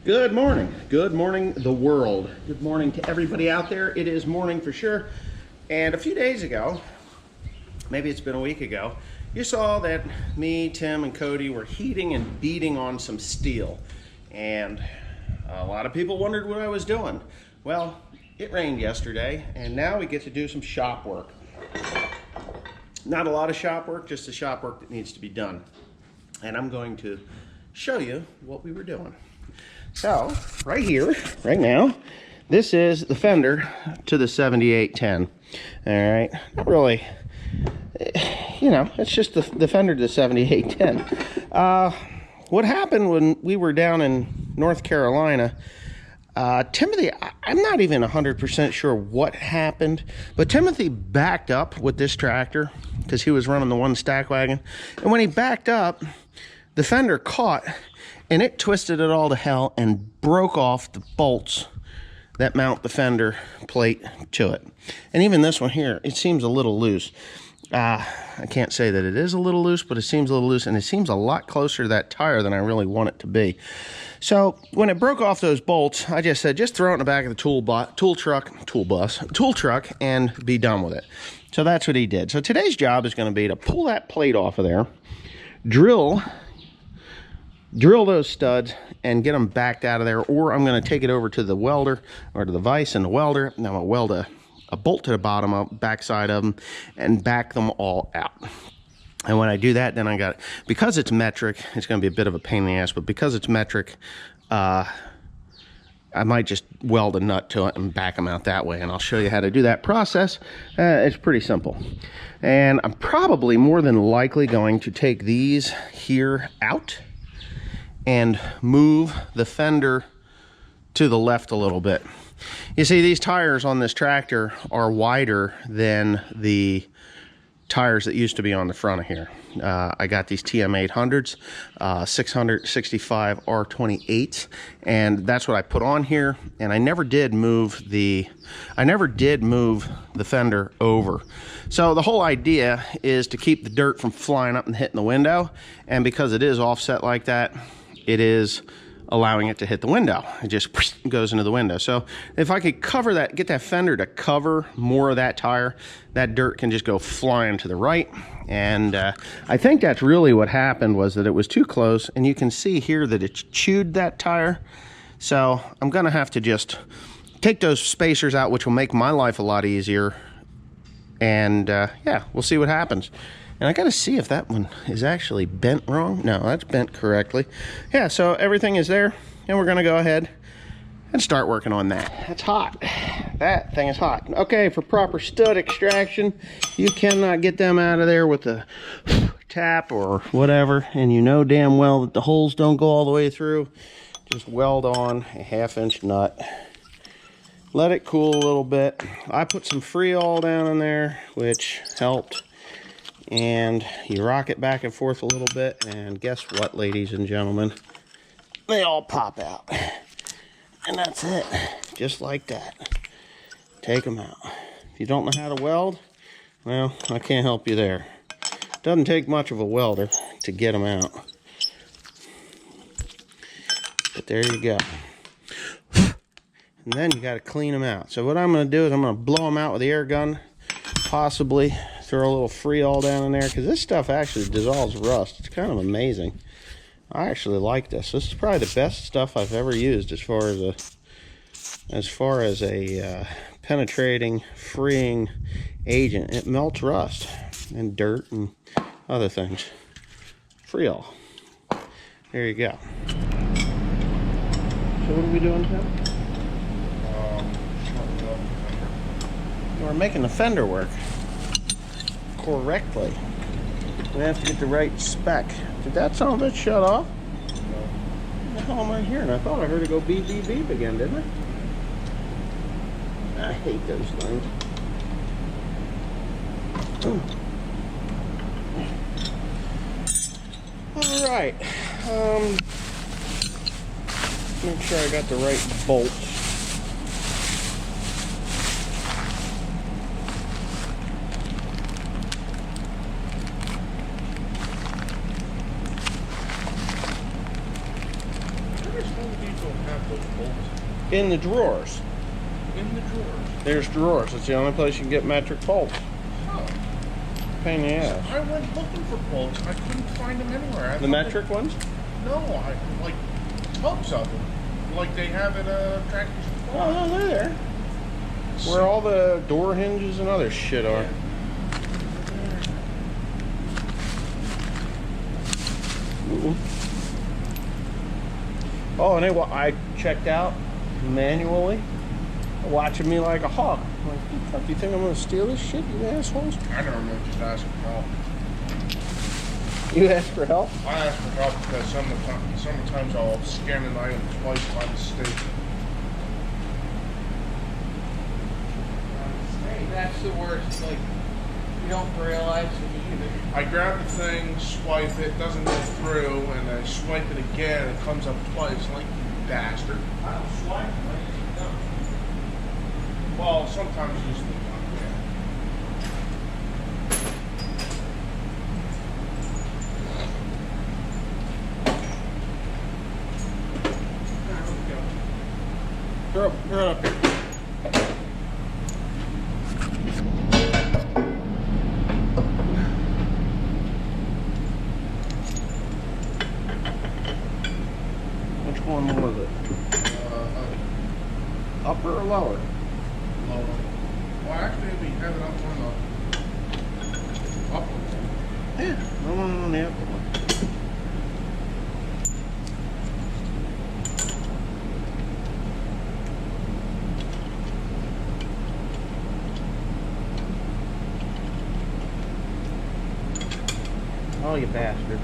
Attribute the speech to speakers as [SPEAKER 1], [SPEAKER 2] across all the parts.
[SPEAKER 1] Good morning. Good morning, the world. Good morning to everybody out there. It is morning for sure. And a few days ago, maybe it's been a week ago, you saw that me, Tim, and Cody were heating and beating on some steel. And a lot of people wondered what I was doing. Well, it rained yesterday, and now we get to do some shop work. Not a lot of shop work, just the shop work that needs to be done. And I'm going to show you what we were doing. So, right here, right now, this is the fender to the 7810. All right, not really, you know, it's just the fender to the 7810. What happened when we were down in North Carolina, Timothy, I'm not even 100% sure what happened, but Timothy backed up with this tractor because he was running the one stack wagon. And when he backed up, the fender caught and it twisted it all to hell and broke off the bolts that mount the fender plate to it. And even this one here, it seems a little loose. I can't say that it is a little loose, but it seems a little loose, and it seems a lot closer to that tire than I really want it to be. So when it broke off those bolts, I just said, just throw it in the back of the tool truck and be done with it. So that's what he did. So today's job is going to be to pull that plate off of there, drill those studs and get them backed out of there, or I'm going to take it over to the welder or to the vise and the welder, and I'm going to weld a bolt to the bottom of backside of them and back them all out. And when I do that, then I got, because it's metric, it's going to be a bit of a pain in the ass, but because it's metric, I might just weld a nut to it and back them out that way, and I'll show you how to do that process. It's pretty simple. And I'm probably more than likely going to take these here out and move the fender to the left a little bit. You see, these tires on this tractor are wider than the tires that used to be on the front of here. I got these TM800s, 665 R28s, and that's what I put on here. And I never did move the fender over. So the whole idea is to keep the dirt from flying up and hitting the window. And because it is offset like that, it is allowing it to hit the window. It just goes into the window. So if I could cover that, get that fender to cover more of that tire, that dirt can just go flying to the right. And I think that's really what happened, was that it was too close, and you can see here that it's chewed that tire. So I'm gonna have to just take those spacers out, which will make my life a lot easier. And yeah, we'll see what happens. And I gotta see if that one is actually bent wrong. No, that's bent correctly. Yeah, so everything is there, and we're gonna go ahead and start working on that. That's hot. That thing is hot. Okay, for proper stud extraction, you cannot get them out of there with a tap or whatever, and you know damn well that the holes don't go all the way through. Just weld on a 1/2-inch nut. Let it cool a little bit. I put some Freol down in there, which helped. And you rock it back and forth a little bit, and guess what, ladies and gentlemen? They all pop out. And that's it. Just like that. Take them out. If you don't know how to weld, well, I can't help you there. Doesn't take much of a welder to get them out. But there you go. And then you got to clean them out. So what I'm going to do is I'm going to blow them out with the air gun, possibly throw a little Freol down in there, because this stuff actually dissolves rust. It's kind of amazing. I actually like this. This is probably the best stuff I've ever used as far as a penetrating, freeing agent. It melts rust and dirt and other things. Freol. There you go. So what are we doing, Tim? We're making the fender work correctly. We have to get the right spec. Did that son of a bitch shut off? No. What the hell am I hearing? I thought I heard it go beep, beep, beep again, didn't I? I hate those things. All right. Make sure I got the right bolts.
[SPEAKER 2] these don't have those bolts
[SPEAKER 1] In the drawers.
[SPEAKER 2] in the drawers.
[SPEAKER 1] There's drawers. It's the only place you can get metric bolts.
[SPEAKER 2] Oh.
[SPEAKER 1] Pain in the ass.
[SPEAKER 2] I went looking for bolts. I couldn't find them anywhere.
[SPEAKER 1] The metric ones?
[SPEAKER 2] No, I like tubs of them. Like they have at Tractor Supply.
[SPEAKER 1] Oh, no, they're there. Where all the door hinges and other shit are.
[SPEAKER 2] Yeah.
[SPEAKER 1] Ooh. Oh, and I checked out manually, watching me like a hawk. I'm like, what the fuck, do you think I'm gonna steal this shit, you assholes?
[SPEAKER 2] I don't know, just ask for help.
[SPEAKER 1] You asked for help?
[SPEAKER 2] I ask for help because sometimes I'll scan an item twice by mistake.
[SPEAKER 3] That's the worst. Like, you don't realize you need it.
[SPEAKER 2] I grab the thing, swipe it, doesn't go through, and I swipe it again, it comes up twice, like, you bastard.
[SPEAKER 1] I don't swipe, right? No.
[SPEAKER 2] Well, sometimes you just think,
[SPEAKER 1] You're up here. Which one was it? Upper or lower?
[SPEAKER 2] lower. Well, actually, we have it up on the upper one.
[SPEAKER 1] Yeah, no one on the upper one. Oh, you bastard.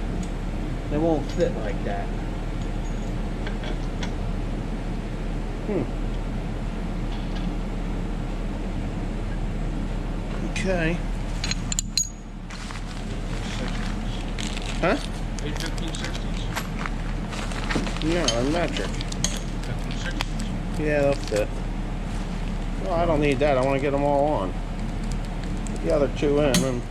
[SPEAKER 1] They won't fit like that. Okay. Huh?
[SPEAKER 2] 81560s?
[SPEAKER 1] No, I'm metric.
[SPEAKER 2] 1560s?
[SPEAKER 1] Yeah, they'll fit. Well, I don't need that. I want to get them all on. Put the other two in. And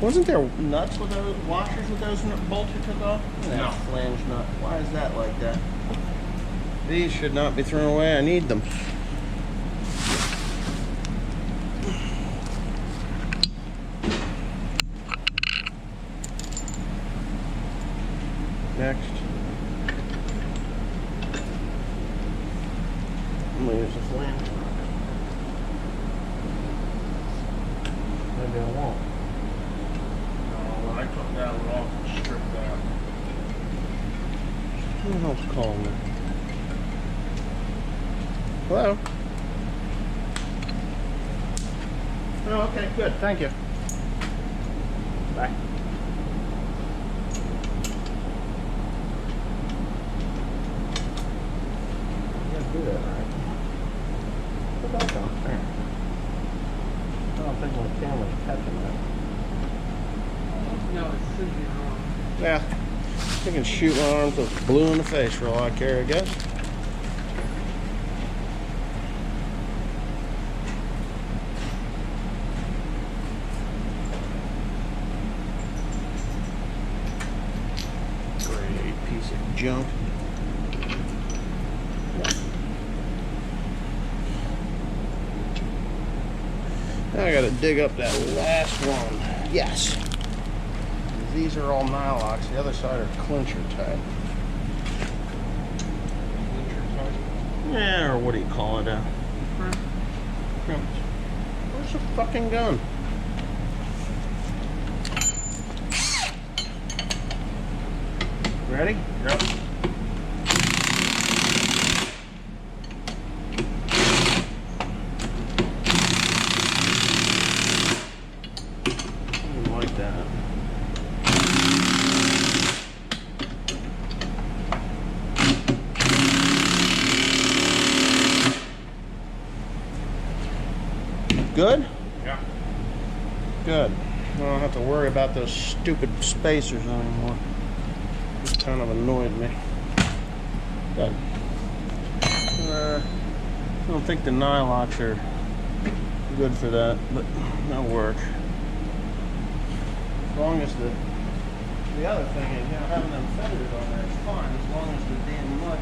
[SPEAKER 1] wasn't there nuts with those washers with those bolts you took off?
[SPEAKER 2] No.
[SPEAKER 1] Flange nut. Why is that like that? These should not be thrown away. I need them. Next. I'm gonna use the flange. Maybe I won't.
[SPEAKER 2] When I took that one off and stripped that.
[SPEAKER 1] Who the hell's calling me? Hello? Oh, okay, good. Thank you. Bye. Do that, right? Put that down there. I don't think my camera's catching that.
[SPEAKER 3] No, it's sitting wrong.
[SPEAKER 1] Yeah. I can shoot my arm till it's blue in the face for all I care, I guess. Great piece of junk. Now I gotta dig up that last one. Yes. These are all nylocks. The other side are clincher type.
[SPEAKER 2] Clincher type?
[SPEAKER 1] Yeah, or what do you call it? Crimps. Where's the fucking gun? Ready?
[SPEAKER 2] Yep.
[SPEAKER 1] Like that. Good?
[SPEAKER 2] Yeah.
[SPEAKER 1] Good. I don't have to worry about those stupid spacers anymore. Just kind of annoyed me. Good. I don't think the nylocks are good for that, but that'll work. As long as the the other thing is, you know, having them fenders on there is fine as long as the damn mud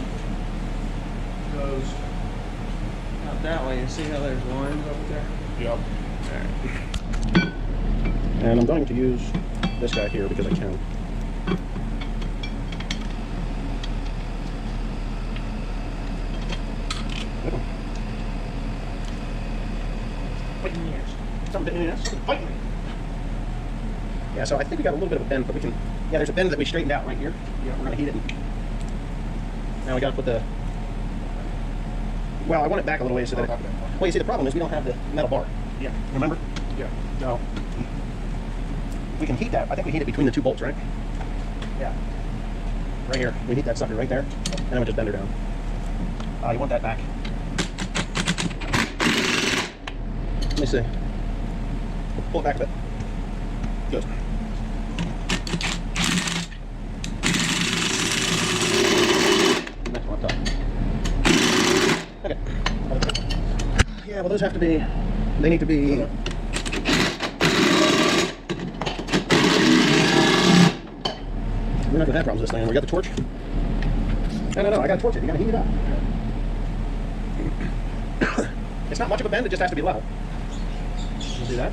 [SPEAKER 1] goes out that way. You see how there's lines up there?
[SPEAKER 2] Yep.
[SPEAKER 1] Alright. And I'm going to use this guy here because I can. Fighting ears. Something in this. Fighting. Yeah, so I think we got a little bit of a bend, but we can. Yeah, there's a bend that we straightened out right here. Yeah, we're gonna heat it. Now we gotta put the. Well, I want it back a little ways so that. Well, you see, the problem is we don't have the metal bar.
[SPEAKER 2] Yeah.
[SPEAKER 1] Remember?
[SPEAKER 2] Yeah.
[SPEAKER 1] No. We can heat that. I think we heat it between the two bolts, right? Yeah. Right here. We heat that sucker right there, and then we just bend her down. You want that back? Let me see. Pull it back a bit. Good. Next one up top. Okay. Yeah, well, those have to be. They need to be. We're not gonna have problems with this thing. We got the torch. No. I gotta torch it. You gotta heat it up. It's not much of a bend. It just has to be level. We'll do that.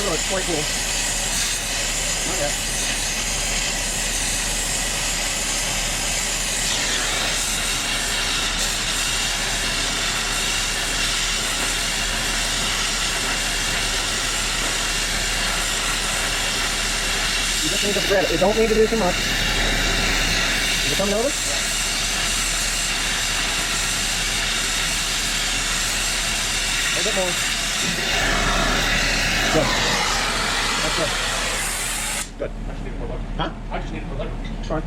[SPEAKER 1] Oh, it's quite cool. Not yet. You just need to thread it. You don't need to do too much. Is it coming over? A little bit more. Good. That's good. Good.
[SPEAKER 2] I just need more leverage.
[SPEAKER 1] Huh?
[SPEAKER 2] I just need more leverage.
[SPEAKER 1] It's fine.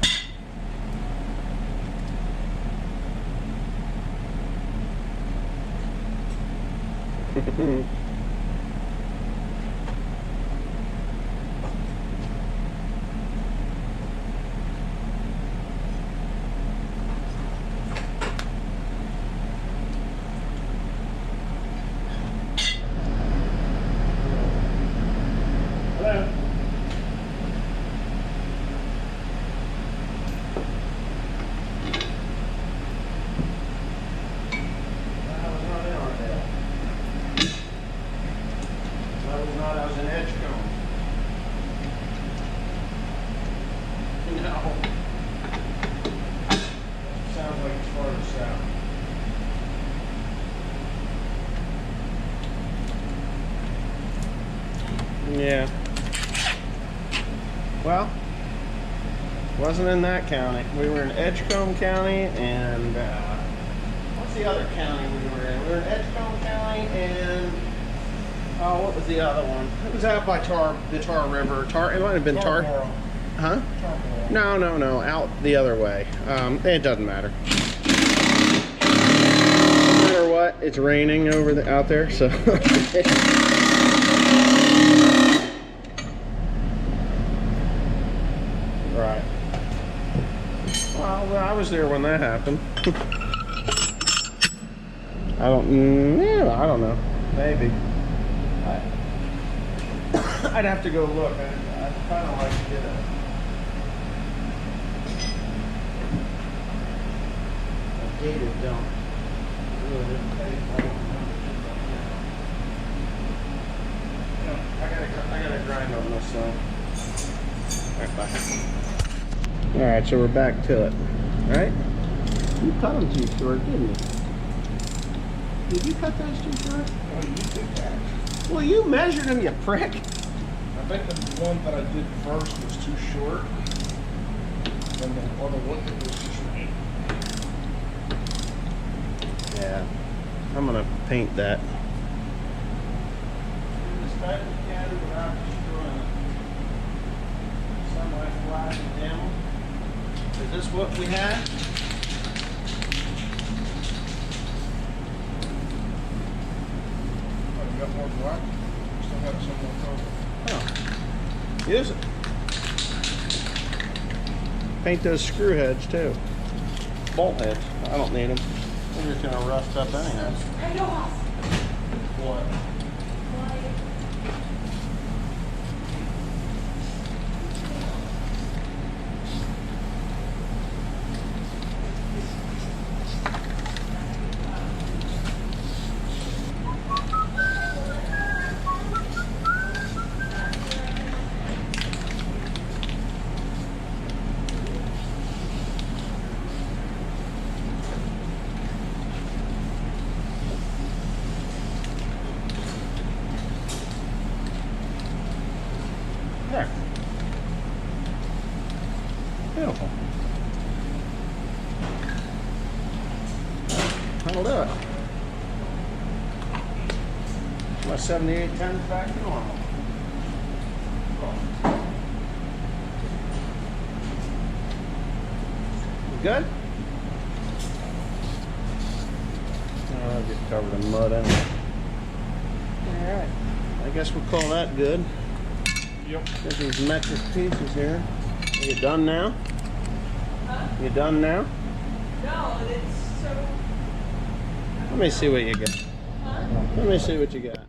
[SPEAKER 1] Hello. I was an edge cone. No. Sounds like it's farther south. Yeah. Well, wasn't in that county. We were in Edgecombe County and what's the other county we were in? We were in Edgecombe County and what was the other one? It was out by the Tar River. It might have been Tar. Huh? No. Out the other way. It doesn't matter. No matter what, it's raining out there, so. Right. Well, I was there when that happened. I don't know. Maybe. I'd have to go look. I'd kind of like to get a gated dump. I gotta grind on this though. Alright, bye. Alright, so we're back to it. Alright? You cut them too short, didn't you? Did you cut those too short?
[SPEAKER 2] Oh, you did that.
[SPEAKER 1] Well, you measured them, you prick.
[SPEAKER 2] I think the one that I did first was too short, and the other one was just right.
[SPEAKER 1] Yeah. I'm gonna paint that. As tight as you can without destroying it. Semi-flat enamel. Is this what we had?
[SPEAKER 2] Oh, you got more black? Still got some more color.
[SPEAKER 1] Oh. Use it. Paint those screw heads too. Bolt heads. I don't need them. They're just gonna rust up anyhow. What? There. Beautiful. That'll do it. My 7810 is back to normal. You good? Oh, I'll get covered in mud anyway. Alright. I guess we'll call that good.
[SPEAKER 2] Yep.
[SPEAKER 1] There's these metric pieces here. Are you done now?
[SPEAKER 3] Huh?
[SPEAKER 1] You done now?
[SPEAKER 3] No, it's so.
[SPEAKER 1] Let me see what you got.
[SPEAKER 3] Huh?
[SPEAKER 1] Let me see what you got.